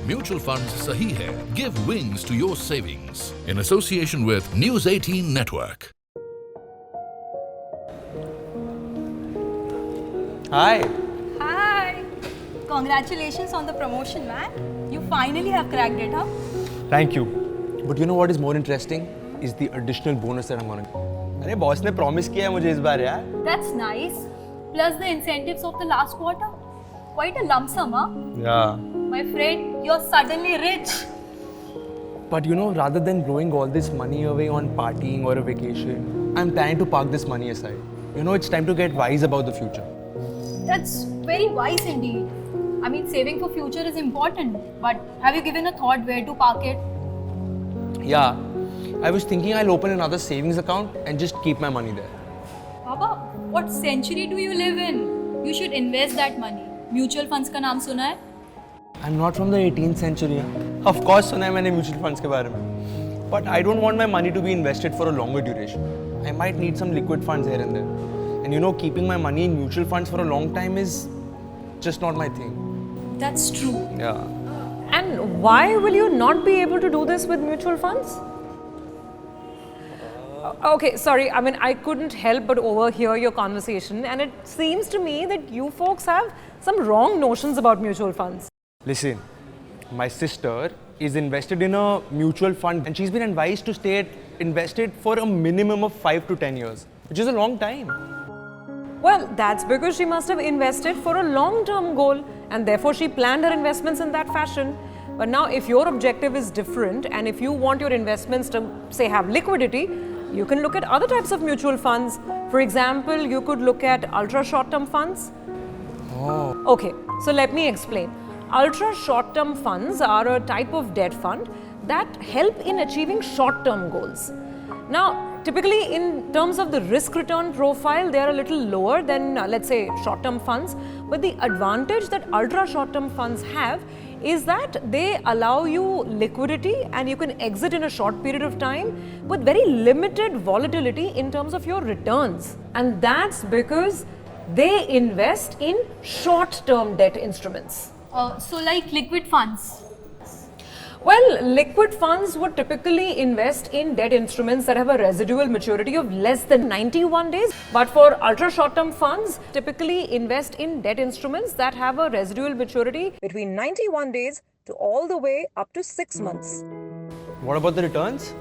Mutual funds sahi hai. Give wings to your savings. In association with News 18 Network. Hi. Hi! Congratulations on the promotion, man. You finally have cracked it, huh? Thank you. But you know what is more interesting? Is the additional bonus that I'm gonna get. अरे boss ने promise किया है मुझे इस बार यार. That's nice. Plus the incentives of the last quarter. Quite a lump sum, huh? Yeah. My friend, you're suddenly rich. But you know, rather than blowing all this money away on partying or a vacation, I'm trying to park this money aside. You know, it's time to get wise about the future. That's very wise indeed. I mean, saving for future is important. But have you given a thought where to park it? Yeah. I was thinking I'll open another savings account and just keep my money there. Baba, what century do you live in? You should invest that money. Mutual funds का नाम सुना है? I'm not from the 18th century. Of course, सुना है मैंने mutual funds के बारे में. But I don't want my money to be invested for a longer duration. I might need some liquid funds here and there. And you know, keeping my money in mutual funds for a long time is just not my thing. That's true. Yeah. And why will you not be able to do this with mutual funds? Okay, sorry, I mean, I couldn't help but overhear your conversation, and it seems to me that you folks have some wrong notions about mutual funds. Listen, my sister is invested in a mutual fund and she's been advised to stay invested for a minimum of 5 to 10 years, which is a long time. Well, that's because she must have invested for a long-term goal, and therefore she planned her investments in that fashion. But now, if your objective is different, and if you want your investments to, say, have liquidity, you can look at other types of mutual funds. For example, you could look at ultra short-term funds. Oh. Okay, so let me explain. Ultra short-term funds are a type of debt fund that help in achieving short-term goals. Now, typically in terms of the risk-return profile, they are a little lower than, let's say, short-term funds. But the advantage that ultra short-term funds have is that they allow you liquidity and you can exit in a short period of time with very limited volatility in terms of your returns. And that's because they invest in short-term debt instruments. So like liquid funds. Well, liquid funds would typically invest in debt instruments that have a residual maturity of less than 91 days. But for ultra short-term funds, typically invest in debt instruments that have a residual maturity between 91 days to all the way up to 6 months. What about the returns?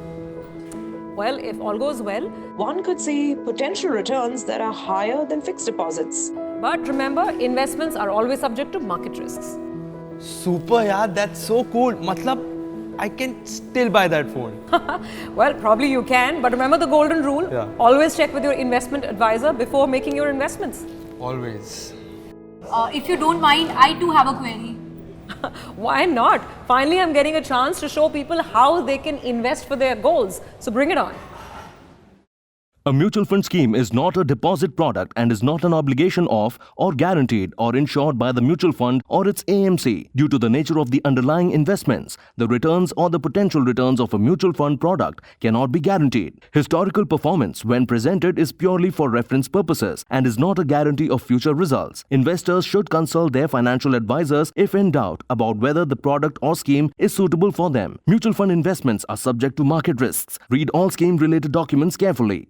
Well, if all goes well, one could see potential returns that are higher than fixed deposits. But remember, investments are always subject to market risks. Super, yeah, that's so cool. Matlab, I can still buy that phone. Well, probably you can, but remember the golden rule. Yeah. Always check with your investment advisor before making your investments. Always. If you don't mind, I too have a query. Why not? Finally, I'm getting a chance to show people how they can invest for their goals. So bring it on. A mutual fund scheme is not a deposit product and is not an obligation of or guaranteed or insured by the mutual fund or its AMC. Due to the nature of the underlying investments, the returns or the potential returns of a mutual fund product cannot be guaranteed. Historical performance when presented is purely for reference purposes and is not a guarantee of future results. Investors should consult their financial advisors if in doubt about whether the product or scheme is suitable for them. Mutual fund investments are subject to market risks. Read all scheme-related documents carefully.